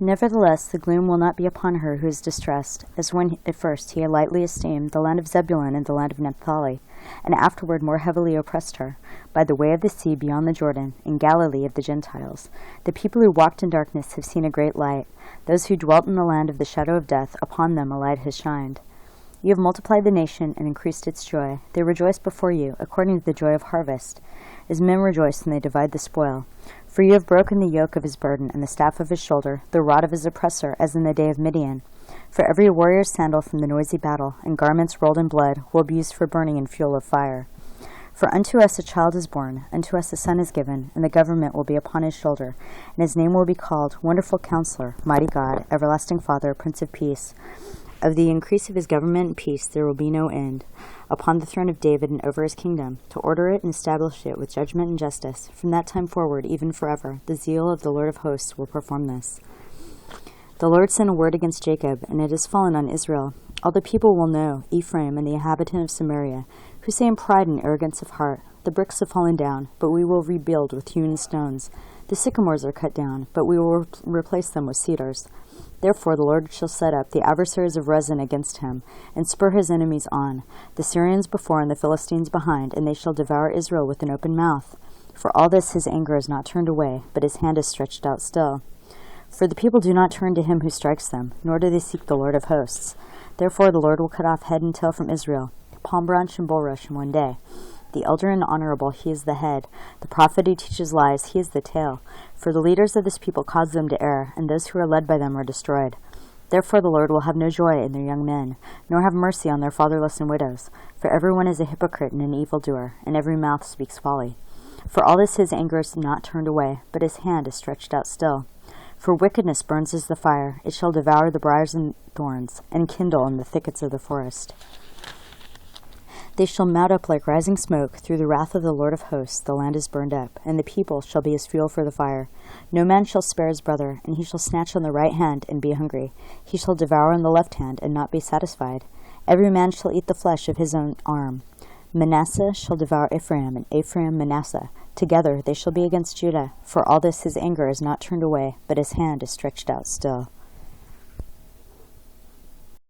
Nevertheless, the gloom will not be upon her who is distressed, as when at first he had lightly esteemed the land of Zebulun and the land of Naphtali, and afterward more heavily oppressed her, by the way of the sea beyond the Jordan, in Galilee of the Gentiles. The people who walked in darkness have seen a great light. Those who dwelt in the land of the shadow of death, upon them a light has shined. You have multiplied the nation and increased its joy. They rejoice before you, according to the joy of harvest, as men rejoice when they divide the spoil. For you have broken the yoke of his burden, and the staff of his shoulder, the rod of his oppressor, as in the day of Midian. For every warrior's sandal from the noisy battle, and garments rolled in blood, will be used for burning and fuel of fire. For unto us a child is born, unto us a son is given, and the government will be upon his shoulder, and his name will be called Wonderful Counselor, Mighty God, Everlasting Father, Prince of Peace. Of the increase of his government and peace there will be no end, upon the throne of David and over his kingdom, to order it and establish it with judgment and justice. From that time forward, even forever, the zeal of the Lord of hosts will perform this. The Lord sent a word against Jacob, and it has fallen on Israel. All the people will know, Ephraim and the inhabitant of Samaria, who say in pride and arrogance of heart, the bricks have fallen down, but we will rebuild with hewn stones. The sycamores are cut down, but we will replace them with cedars. Therefore the Lord shall set up the adversaries of Rezin against him, and spur his enemies on, the Syrians before and the Philistines behind, and they shall devour Israel with an open mouth. For all this his anger is not turned away, but his hand is stretched out still. For the people do not turn to him who strikes them, nor do they seek the Lord of hosts. Therefore the Lord will cut off head and tail from Israel, palm branch and bulrush in one day. The elder and honorable, he is the head. The prophet who teaches lies, he is the tail. For the leaders of this people cause them to err, and those who are led by them are destroyed. Therefore the Lord will have no joy in their young men, nor have mercy on their fatherless and widows. For everyone is a hypocrite and an evildoer, and every mouth speaks folly. For all this his anger is not turned away, but his hand is stretched out still. For wickedness burns as the fire, it shall devour the briars and thorns, and kindle in the thickets of the forest. They shall mount up like rising smoke. Through the wrath of the Lord of hosts the land is burned up, and the people shall be as fuel for the fire. No man shall spare his brother, and he shall snatch on the right hand and be hungry. He shall devour on the left hand and not be satisfied. Every man shall eat the flesh of his own arm. Manasseh shall devour Ephraim, and Ephraim Manasseh. Together they shall be against Judah. For all this his anger is not turned away, but his hand is stretched out still.